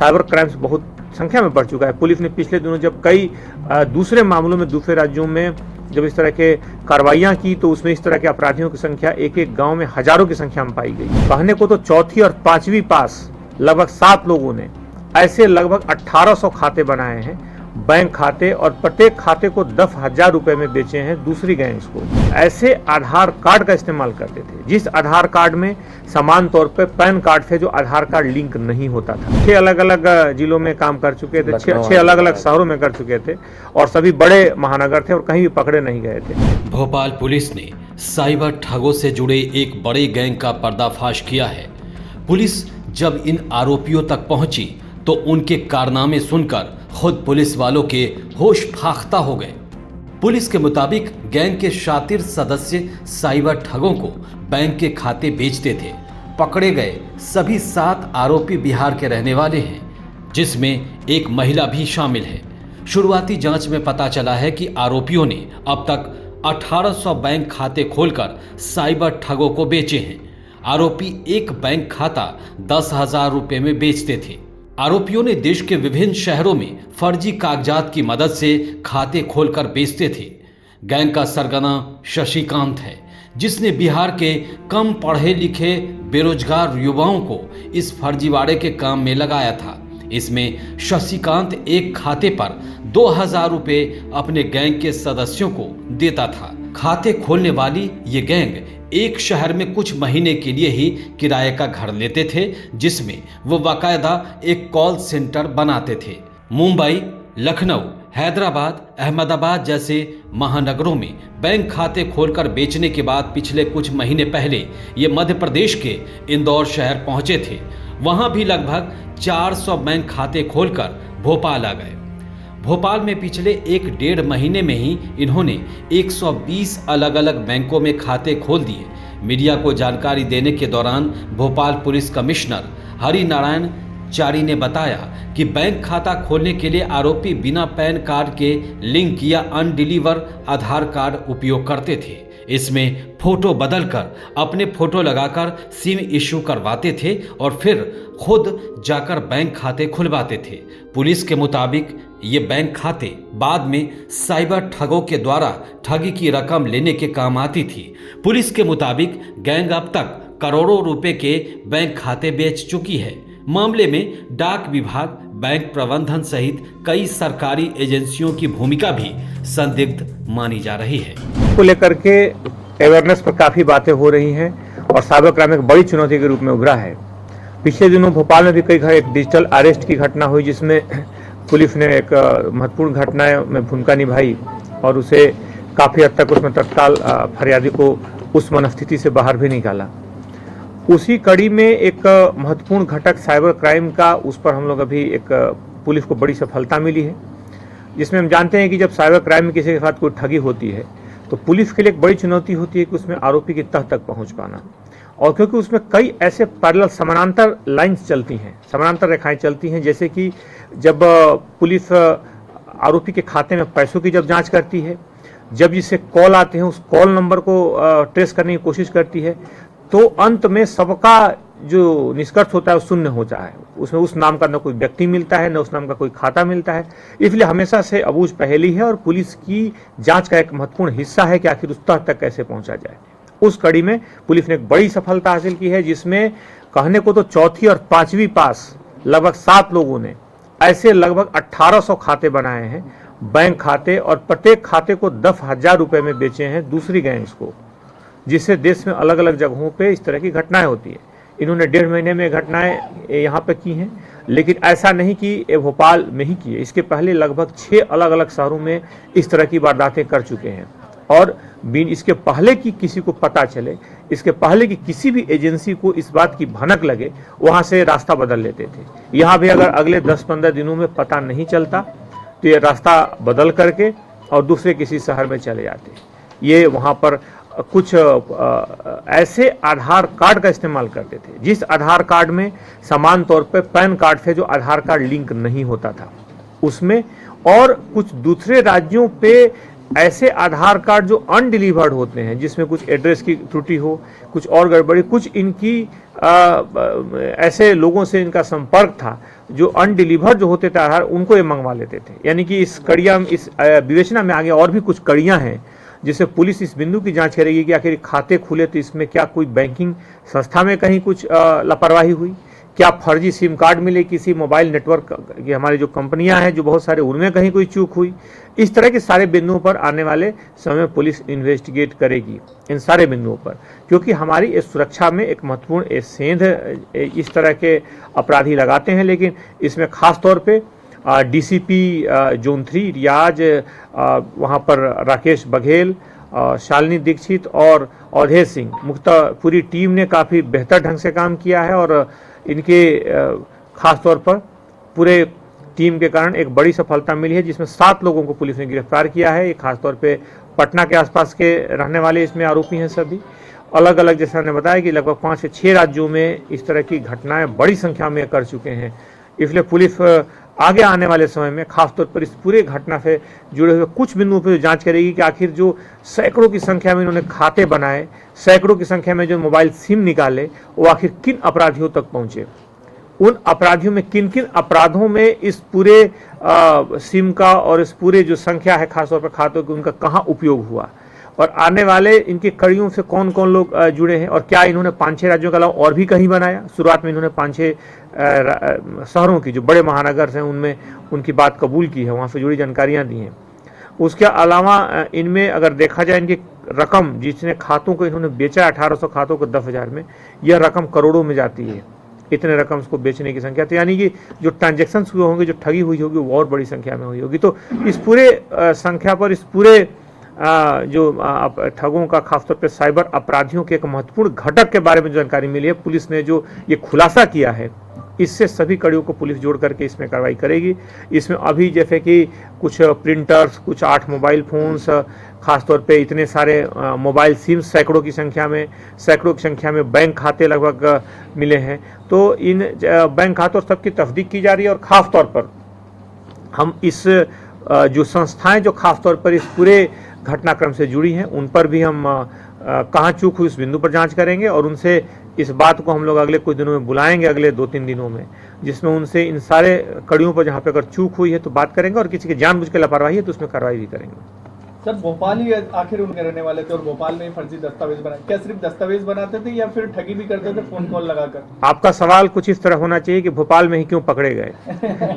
Cyber crimes बहुत संख्या में बढ़ चुका है। पुलिस ने पिछले दिनों जब कई दूसरे मामलों में दूसरे राज्यों में जब इस तरह के कार्रवाइयां की तो उसमें इस तरह के अपराधियों की संख्या एक एक गांव में हजारों की संख्या में पाई गई। कहने को तो चौथी और पांचवी पास लगभग 7 लोगों ने ऐसे लगभग 1800 खाते बनाए हैं, बैंक खाते, और प्रत्येक खाते को 10,000 रुपए में बेचे हैं दूसरी गैंग्स को। ऐसे आधार कार्ड का इस्तेमाल करते थे जिस आधार कार्ड में समान तौर पर पैन कार्ड से जो आधार कार्ड लिंक नहीं होता था। 6 अलग अलग जिलों में काम कर चुके थे, 6 अलग अलग शहरों में कर चुके थे और सभी बड़े महानगर थे और कहीं भी पकड़े नहीं गए थे। भोपाल पुलिस ने साइबर ठगों से जुड़े एक बड़े गैंग का पर्दाफाश किया है। पुलिस जब इन आरोपियों तक पहुंची तो उनके कारनामे सुनकर खुद पुलिस वालों के होश फाख्ता हो गए। पुलिस के मुताबिक गैंग के शातिर सदस्य साइबर ठगों को बैंक के खाते बेचते थे। पकड़े गए सभी 7 आरोपी बिहार के रहने वाले हैं, जिसमें एक महिला भी शामिल है। शुरुआती जांच में पता चला है कि आरोपियों ने अब तक 1800 बैंक खाते खोलकर साइबर ठगों को बेचे हैं। आरोपी एक बैंक खाता 10,000 रुपए में बेचते थे। आरोपियों ने देश के विभिन्न शहरों में फर्जी कागजात की मदद से खाते खोलकर बेचते थे। गैंग का सरगना शशिकांत है, जिसने बिहार के कम पढ़े लिखे बेरोजगार युवाओं को इस फर्जीवाड़े के काम में लगाया था। इसमें शशिकांत एक खाते पर 2,000 रुपए अपने गैंग के सदस्यों को देता था। खाते खोलने वाली ये गैंग एक शहर में कुछ महीने के लिए ही किराए का घर लेते थे, जिसमें वो बाकायदा एक कॉल सेंटर बनाते थे। मुंबई, लखनऊ, हैदराबाद, अहमदाबाद जैसे महानगरों में बैंक खाते खोलकर बेचने के बाद पिछले कुछ महीने पहले ये मध्य प्रदेश के इंदौर शहर पहुंचे थे। वहां भी लगभग 400 बैंक खाते खोलकर भोपाल आ गए। भोपाल में पिछले 1-1.5 महीने में ही इन्होंने 120 अलग अलग बैंकों में खाते खोल दिए। मीडिया को जानकारी देने के दौरान भोपाल पुलिस कमिश्नर हरि नारायण चारी ने बताया कि बैंक खाता खोलने के लिए आरोपी बिना पैन कार्ड के लिंक या अनडिलीवर आधार कार्ड उपयोग करते थे। इसमें फोटो बदलकर अपने फोटो लगाकर सिम इश्यू करवाते थे और फिर खुद जाकर बैंक खाते खुलवाते थे। पुलिस के मुताबिक ये बैंक खाते बाद में साइबर ठगों के द्वारा ठगी की रकम लेने के काम आती थी। पुलिस के मुताबिक गैंग अब तक करोड़ों रुपए के बैंक खाते बेच चुकी है। मामले में डाक विभाग, बैंक प्रबंधन सहित कई सरकारी एजेंसियों की भूमिका भी संदिग्ध मानी जा रही है। को लेकर के अवेयरनेस पर काफी बातें हो रही हैं और साइबर क्राइम एक बड़ी चुनौती के रूप में उभरा है। पिछले दिनों भोपाल में भी कई एक डिजिटल अरेस्ट की घटना हुई, जिसमें पुलिस ने एक महत्वपूर्ण घटना में भूमिका निभाई और उसे काफी हद तक उसमें तत्काल फरियादी को उस मनस्थिति से बाहर भी निकाला। उसी कड़ी में एक महत्वपूर्ण घटक साइबर क्राइम का, उस पर हम लोग अभी एक पुलिस को बड़ी सफलता मिली है, जिसमें हम जानते हैं कि जब साइबर क्राइम में किसी के साथ कोई ठगी होती है तो पुलिस के लिए एक बड़ी चुनौती होती है कि उसमें आरोपी की तह तक पहुंच पाना। और क्योंकि उसमें कई ऐसे पैरेलल समानांतर लाइंस चलती हैं, समानांतर रेखाएं चलती हैं, जैसे कि जब पुलिस आरोपी के खाते में पैसों की जब जांच करती है, जब जिससे कॉल आते हैं उस कॉल नंबर को ट्रेस करने की कोशिश करती है, तो अंत में सबका जो निष्कर्ष होता है वो शून्य होता है। उसमें उस नाम का न कोई व्यक्ति मिलता है, न उस नाम का कोई खाता मिलता है। इसलिए हमेशा से अबूझ पहेली है और पुलिस की जांच का एक महत्वपूर्ण हिस्सा है कि आखिर उस तह तक कैसे पहुंचा जाए। उस कड़ी में पुलिस ने एक बड़ी सफलता हासिल की है, जिसमें कहने को तो चौथी और पांचवी पास लगभग 7 लोगों ने ऐसे लगभग 1800 खाते बनाए हैं, बैंक खाते, और प्रत्येक खाते को 10,000 रुपए में बेचे हैं दूसरी गैंग्स को, जिससे देश में अलग अलग जगहों पे इस तरह की घटनाएं होती है। इन्होंने 1.5 महीने में घटनाएं यहाँ पे की हैं, लेकिन ऐसा नहीं कि ये भोपाल में ही की है। इसके पहले लगभग 6 अलग अलग शहरों में इस तरह की वारदातें कर चुके हैं और इसके पहले कि किसी को पता चले, इसके पहले कि किसी भी एजेंसी को इस बात की भनक लगे, वहाँ से रास्ता बदल लेते थे। यहाँ भी अगर अगले 10-15 दिनों में पता नहीं चलता तो ये रास्ता बदल करके और दूसरे किसी शहर में चले जाते। ये वहाँ पर कुछ ऐसे आधार कार्ड का इस्तेमाल करते थे जिस आधार कार्ड में समान तौर पर पैन कार्ड से जो आधार कार्ड लिंक नहीं होता था उसमें, और कुछ दूसरे राज्यों पे ऐसे आधार कार्ड जो अनडिलीवर्ड होते हैं, जिसमें कुछ एड्रेस की त्रुटि हो, कुछ और गड़बड़ी, कुछ इनकी ऐसे लोगों से इनका संपर्क था जो अनडिलीवर्ड जो होते थे आधार, उनको ये मंगवा लेते थे। यानी कि इस कड़िया इस विवेचना में आगे और भी कुछ कड़ियां हैं जिससे पुलिस इस बिंदु की जांच करेगी कि आखिर खाते खुले तो इसमें क्या कोई बैंकिंग संस्था में कहीं कुछ लापरवाही हुई, क्या फर्जी सिम कार्ड मिले किसी मोबाइल नेटवर्क की, हमारी जो कंपनियां हैं जो बहुत सारे, उनमें कहीं कोई चूक हुई। इस तरह के सारे बिंदुओं पर आने वाले समय में पुलिस इन्वेस्टिगेट करेगी, इन सारे बिंदुओं पर, क्योंकि हमारी इस सुरक्षा में एक महत्वपूर्ण सेंध इस तरह के अपराधी लगाते हैं। लेकिन इसमें खास तौर पे डीसीपी जोन 3 रियाज, वहाँ पर राकेश बघेल, शालिनी दीक्षित और अवधेश सिंह, मुख्यतः पूरी टीम ने काफ़ी बेहतर ढंग से काम किया है और इनके खास तौर पर पूरे टीम के कारण एक बड़ी सफलता मिली है, जिसमें 7 लोगों को पुलिस ने गिरफ्तार किया है। ये खास तौर पे पटना के आसपास के रहने वाले इसमें आरोपी हैं। सभी अलग अलग, जैसा हमने बताया कि लगभग 5 से 6 राज्यों में इस तरह की घटनाएं बड़ी संख्या में कर चुके हैं। इसलिए पुलिस आगे आने वाले समय में खासतौर पर इस पूरे घटना से जुड़े हुए कुछ बिंदुओं पर जांच करेगी कि आखिर जो सैकड़ों की संख्या में इन्होंने खाते बनाए, सैकड़ों की संख्या में जो मोबाइल सिम निकाले, वो आखिर किन अपराधियों तक पहुंचे, उन अपराधियों में किन किन अपराधों में इस पूरे सिम का और इस पूरे जो संख्या है खासतौर पर खातों की, उनका कहाँ उपयोग हुआ, और आने वाले इनकी कड़ियों से कौन कौन लोग जुड़े हैं, और क्या इन्होंने 5-6 राज्यों के अलावा और भी कहीं बनाया। शुरुआत में इन्होंने 5-6 शहरों की जो बड़े महानगर हैं उनमें उनकी बात कबूल की है, वहाँ से जुड़ी जानकारियाँ दी हैं। उसके अलावा इनमें अगर देखा जाए इनकी रकम, जिसने खातों को इन्होंने बेचा 1800 खातों को 10,000 में, यह रकम करोड़ों में जाती है। इतने रकम को बेचने की संख्या, तो यानी कि जो ट्रांजेक्शन हुए होंगे, जो ठगी हुई होगी, वो और बड़ी संख्या में हुई होगी। तो इस पूरे संख्या पर, इस पूरे जो ठगों का खासतौर पर साइबर अपराधियों के एक महत्वपूर्ण घटक के बारे में जानकारी मिली है। पुलिस ने जो ये खुलासा किया है, इससे सभी कड़ियों को पुलिस जोड़ करके इसमें कार्रवाई करेगी। इसमें अभी जैसे कि कुछ प्रिंटर्स, कुछ 8 मोबाइल फोन्स, खासतौर पे इतने सारे मोबाइल सिम्स सैकड़ों की संख्या में बैंक खाते लगभग मिले हैं। तो इन बैंक खातों सबकी तस्दीक की जा रही है और खास तौर पर हम इस जो संस्थाएं जो खास तौर पर इस पूरे घटनाक्रम से जुड़ी हैं, उन पर भी हम कहाँ चूक हुई उस बिंदु पर जांच करेंगे और उनसे इस बात को हम लोग अगले कुछ दिनों में बुलाएंगे, अगले 2-3 दिनों में, जिसमें उनसे इन सारे कड़ियों पर जहाँ पे अगर चूक हुई है तो बात करेंगे, और किसी की जानबूझ के लापरवाही है तो उसमें कार्रवाई भी करेंगे। सर, भोपाल ही आखिर उनके रहने वाले थे और भोपाल में ही फर्जी दस्तावेज बनाए, क्या सिर्फ दस्तावेज बनाते थे या फिर ठगी भी करते थे फोन कॉल लगाकर? आपका सवाल कुछ इस तरह होना चाहिए कि भोपाल में ही क्यों पकड़े गए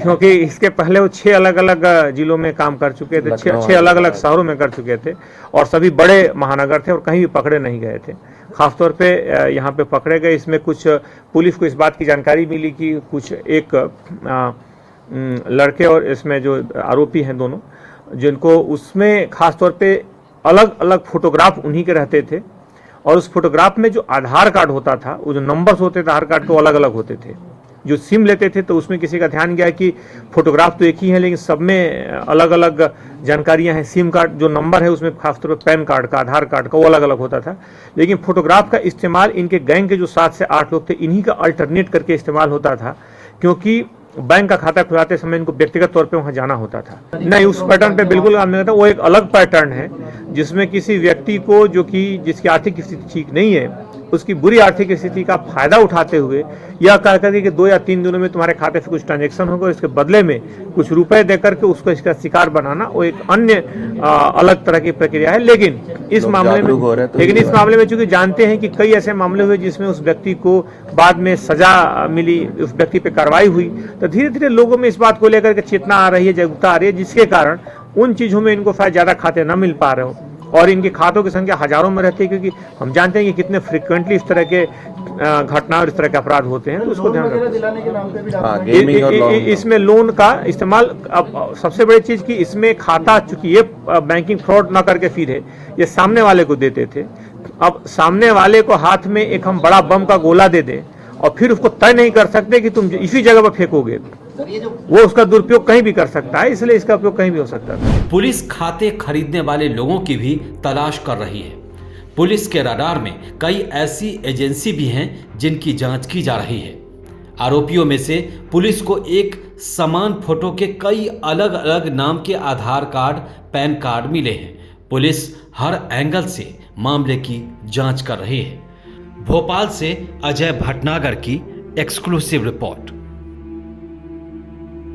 क्योंकि इसके पहले वो 6 अलग अलग जिलों में काम कर चुके थे, 6 अलग अलग शहरों में कर चुके थे और सभी बड़े महानगर थे और कहीं भी पकड़े नहीं गए थे। खासतौर पे यहाँ पे पकड़े गए। इसमें कुछ पुलिस को इस बात की जानकारी मिली कि कुछ एक लड़के और इसमें जो आरोपी हैं दोनों, जिनको उसमें खास तौर पे अलग अलग फोटोग्राफ उन्हीं के रहते थे और उस फोटोग्राफ में जो आधार कार्ड होता था, वो जो नंबर्स होते थे आधार कार्ड के, अलग अलग होते थे। जो सिम लेते थे तो उसमें किसी का ध्यान गया कि फोटोग्राफ तो एक ही है लेकिन सब में अलग अलग जानकारियां हैं। सिम कार्ड जो नंबर है उसमें खासतौर पर पैन कार्ड का, आधार कार्ड का, वो अलग अलग होता था। लेकिन फोटोग्राफ का इस्तेमाल इनके गैंग के जो 7 से 8 लोग थे, इन्हीं का अल्टरनेट करके इस्तेमाल होता था, क्योंकि बैंक का खाता खुलाते समय इनको व्यक्तिगत तौर पे वहां जाना होता था। नहीं, उस पैटर्न पे बिल्कुल काम नहीं करता। वो एक अलग पैटर्न है जिसमें किसी व्यक्ति को जो कि जिसकी आर्थिक स्थिति ठीक नहीं है, उसकी बुरी आर्थिक स्थिति का फायदा उठाते हुए यह कह करके कि 2 या 3 दिनों में तुम्हारे खाते से कुछ ट्रांजेक्शन होगा और इसके बदले में कुछ रुपए देकर के उसको इसका शिकार बनाना, वो एक अन्य अलग तरह की प्रक्रिया है। लेकिन इस मामले में चूंकि जानते हैं कि कई ऐसे मामले हुए जिसमें उस व्यक्ति को बाद में सजा मिली, उस व्यक्ति पे कार्रवाई हुई, तो धीरे धीरे लोगों में इस बात को लेकर के चेतना आ रही है, जागरूकता आ रही है, जिसके कारण उन चीजों में इनको शायद ज्यादा खाते न मिल पा रहे हो और इनके खातों की संख्या हजारों में रहती है, क्योंकि हम जानते हैं कि कितने फ्रिक्वेंटली इस तरह के घटना और इस तरह के अपराध होते हैं। तो उसको ध्यान रखना। इसमें लोन का इस्तेमाल, अब सबसे बड़ी चीज की इसमें खाता, चूंकि ये बैंकिंग फ्रॉड ना करके फिर है, ये सामने वाले को देते थे। अब सामने वाले को हाथ में एक हम बड़ा बम का गोला दे दें और फिर उसको तय नहीं कर सकते कि तुम इसी जगह पर फेंकोगे, वो उसका दुरुपयोग कहीं भी कर सकता है, इसलिए इसका उपयोग कहीं भी हो सकता है। पुलिस खाते खरीदने वाले लोगों की भी तलाश कर रही है। पुलिस के रडार में कई ऐसी एजेंसी भी हैं जिनकी जांच की जा रही है। आरोपियों में से पुलिस को एक समान फोटो के कई अलग अलग नाम के आधार कार्ड, पैन कार्ड मिले हैं, पुलिस हर एंगल से मामले की जांच कर रही है। भोपाल से अजय भटनागर की एक्सक्लूसिव रिपोर्ट।